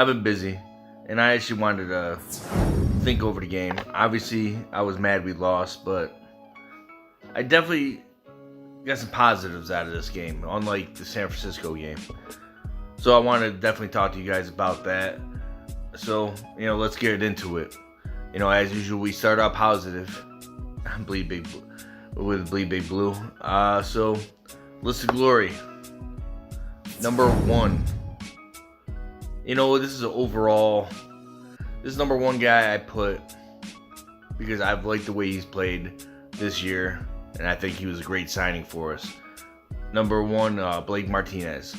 I've been busy, and I actually wanted to think over the game. Obviously, I was mad we lost, but I definitely got some positives out of this game, unlike the San Francisco game. So I want to definitely talk to you guys about that. So, let's get into it. As usual, we start out positive. Bleed Big Blue, with Bleedbigblue. So, list of glory. Number 1. This is this is number 1 guy I put because I've liked the way he's played this year, and I think he was a great signing for us. Number 1, Blake Martinez.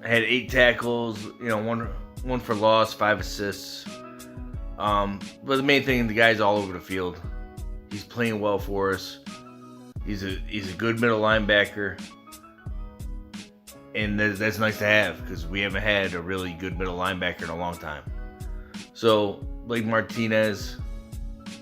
Had 8 tackles, one for loss, 5 assists. But the main thing, the guy's all over the field. He's playing well for us. He's a good middle linebacker, and that's nice to have because we haven't had a really good middle linebacker in a long time. So Blake Martinez,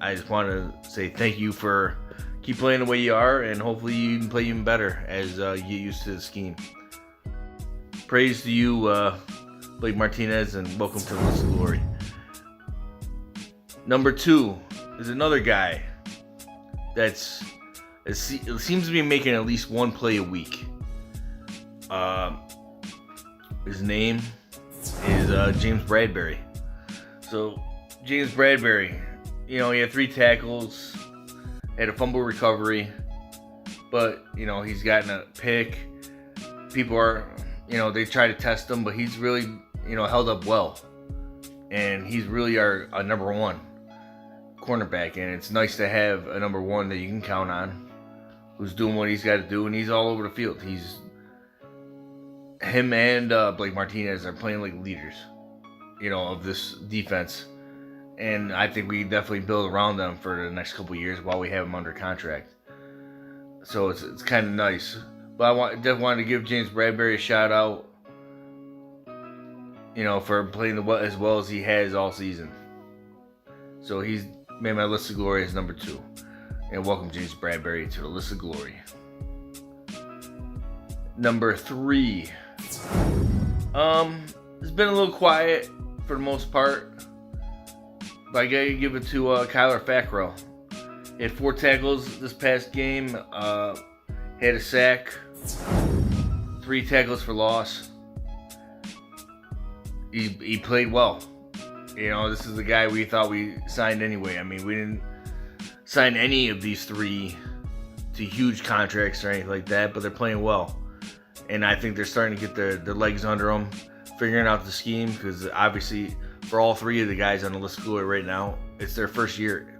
I just want to say thank you for keep playing the way you are, and hopefully you can play even better as you get used to the scheme. Praise to you, Blake Martinez, and welcome to the list of glory. Number 2 is another guy it seems to be making at least one play a week. His name is James Bradberry. So James Bradberry, he had 3 tackles, had a fumble recovery, but he's gotten a pick. People are, they try to test him, but he's really, held up well, and he's really our number 1 cornerback, and it's nice to have a number 1 that you can count on, who's doing what he's got to do, and he's all over the field. Him and Blake Martinez are playing like leaders, of this defense, and I think we definitely build around them for the next couple years while we have them under contract. So it's kind of nice. But I definitely wanted to give James Bradberry a shout out, for playing as well as he has all season. So he's made my list of glory as number 2. And welcome James Bradberry to the list of glory. Number 3. It's been a little quiet for the most part, but I gotta give it to Fackrell. He had 4 tackles this past game. Had a sack, 3 tackles for loss. He played well. This is the guy we thought we signed anyway. I mean, we didn't sign any of these 3 to huge contracts or anything like that, but they're playing well. And I think they're starting to get their legs under them, figuring out the scheme, because obviously for all 3 of the guys on the list of glory right now, it's their first year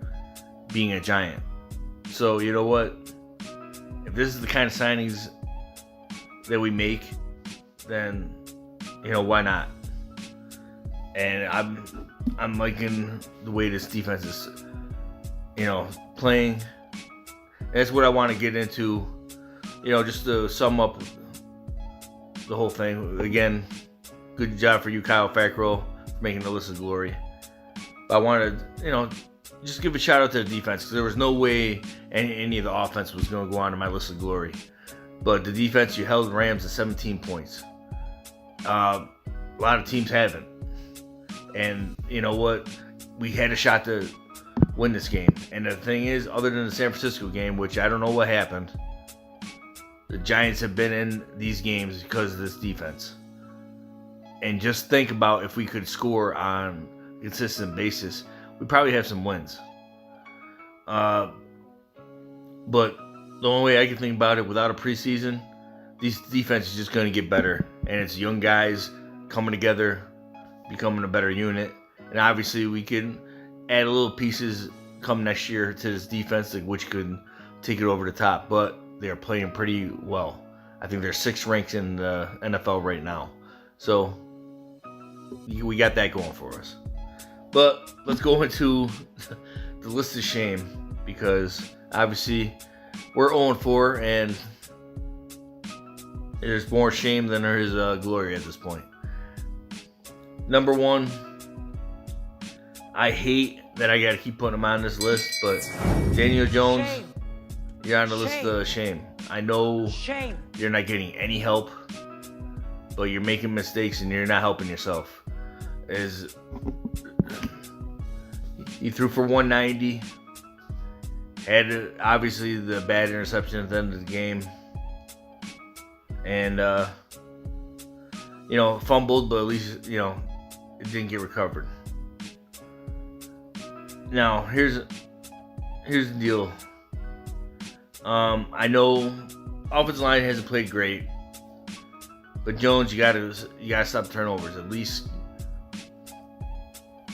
being a Giant. So you know what? If this is the kind of signings that we make, then why not? And I'm liking the way this defense is, playing. That's what I want to get into, just to sum up the whole thing. Again, good job for you, Kyle Fackrell, for making the list of glory. But I wanted to, just give a shout out to the defense, because there was no way any of the offense was going to go on to my list of glory. But the defense, you held Rams to 17 points. A lot of teams haven't. And you know what? We had a shot to win this game. And the thing is, other than the San Francisco game, which I don't know what happened, the Giants have been in these games because of this defense. And just think about if we could score on a consistent basis, we probably have some wins. But the only way I can think about it, without a preseason, these defense is just going to get better. And it's young guys coming together, becoming a better unit. And obviously we can add a little pieces come next year to this defense, which could take it over the top. But they're playing pretty well. I think they're 6th ranked in the NFL right now. So we got that going for us. But let's go into the list of shame, because obviously we're 0-4, and there's more shame than there is glory at this point. Number 1, I hate that I got to keep putting him on this list, but Daniel Jones, you're on the list of shame. I know you're not getting any help. but you're making mistakes and you're not helping yourself. He threw for 190. Had obviously the bad interception at the end of the game. And, fumbled, but at least, it didn't get recovered. Now, here's the deal. I know offensive line hasn't played great, but Jones, you gotta stop turnovers. At least,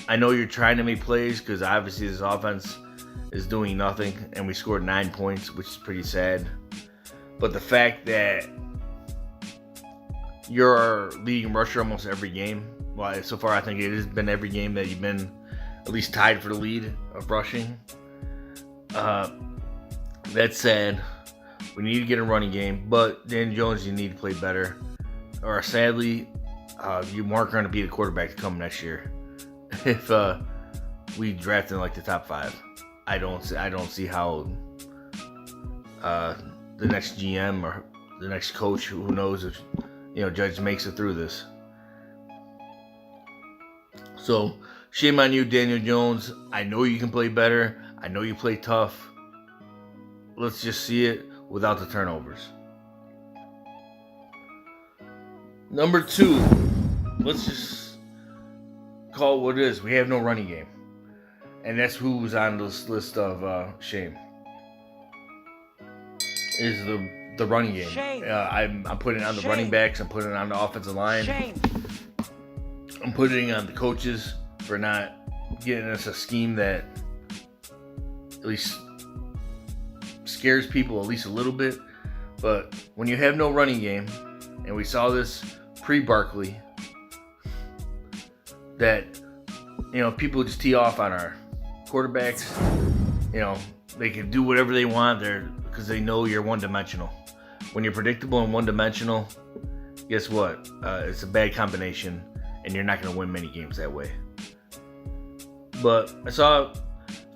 I know you're trying to make plays because obviously this offense is doing nothing, and we scored 9 points, which is pretty sad. But the fact that you're our leading rusher almost every game. Well, so far I think it has been every game that you've been at least tied for the lead of rushing. That said, we need to get a running game, but Daniel Jones, you need to play better. Or sadly, you aren't going to be the quarterback to come next year. If we draft in like the top 5, I don't see how the next GM or the next coach, who knows if Judge makes it through this. So, shame on you, Daniel Jones. I know you can play better. I know you play tough. Let's just see it without the turnovers. Number 2, let's just call it what it is. We have no running game. And that's who's on this list of shame. Is the running game. I'm putting it on the running backs. I'm putting it on the offensive line. I'm putting it on the coaches for not getting us a scheme that at least scares people at least a little bit. But when you have no running game, and we saw this pre-Barkley, that people just tee off on our quarterbacks. They can do whatever they want there because they know you're one-dimensional. When you're predictable and one-dimensional, guess what? It's a bad combination, and you're not going to win many games that way. But I saw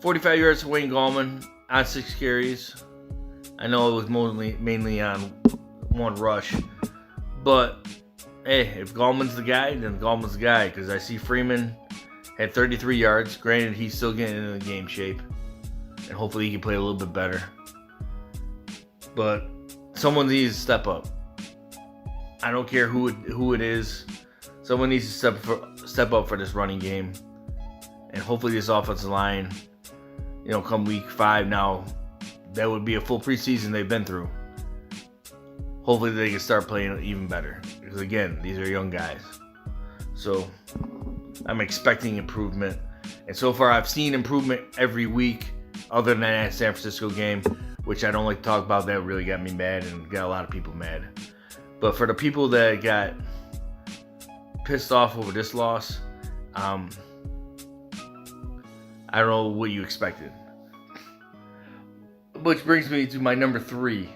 45 yards for Wayne Gallman on 6 carries. I know it was mainly on one rush. But, hey, if Gallman's the guy, then Gallman's the guy. Because I see Freeman had 33 yards. Granted, he's still getting into the game shape. And hopefully he can play a little bit better. But someone needs to step up. I don't care who it is. Someone needs to step up for this running game. And hopefully this offensive line, come week 5 now, that would be a full preseason they've been through. Hopefully they can start playing even better. Because again, these are young guys. So I'm expecting improvement. And so far I've seen improvement every week other than that San Francisco game, which I don't like to talk about. That really got me mad and got a lot of people mad. But for the people that got pissed off over this loss, I don't know what you expected. Which brings me to my number 3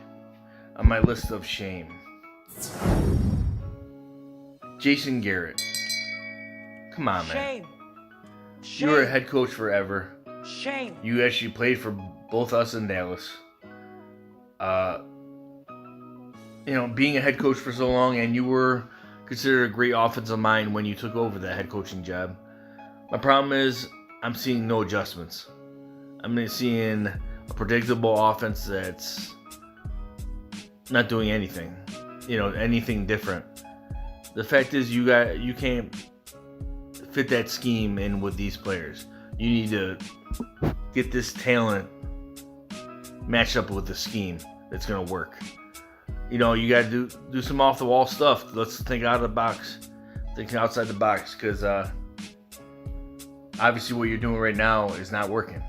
on my list of shame. Jason Garrett. Come on, man. Shame. You were a head coach forever. Shame. You actually played for both us and Dallas. Being a head coach for so long, and you were considered a great offensive mind when you took over that head coaching job. My problem is I'm seeing no adjustments. I'm seeing a predictable offense that's not doing anything, anything different. The fact is you can't fit that scheme in with these players. You need to get this talent matched up with the scheme that's going to work. You got to do some off the wall stuff. Let's think out of the box, think outside the box, because obviously what you're doing right now is not working.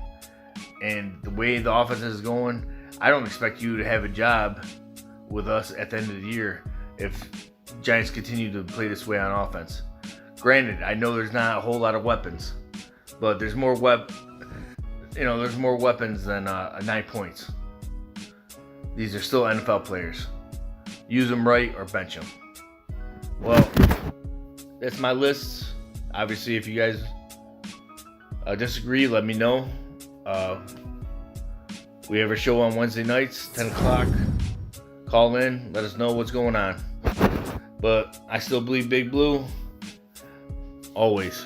And the way the offense is going, I don't expect you to have a job with us at the end of the year if Giants continue to play this way on offense. Granted, I know there's not a whole lot of weapons, but there's more there's more weapons than 9 points. These are still NFL players. Use them right or bench them. Well, that's my list. Obviously, if you guys disagree, let me know. We have a show on Wednesday nights, 10 o'clock. Call in. Let us know what's going on. But I still bleed big blue. Always.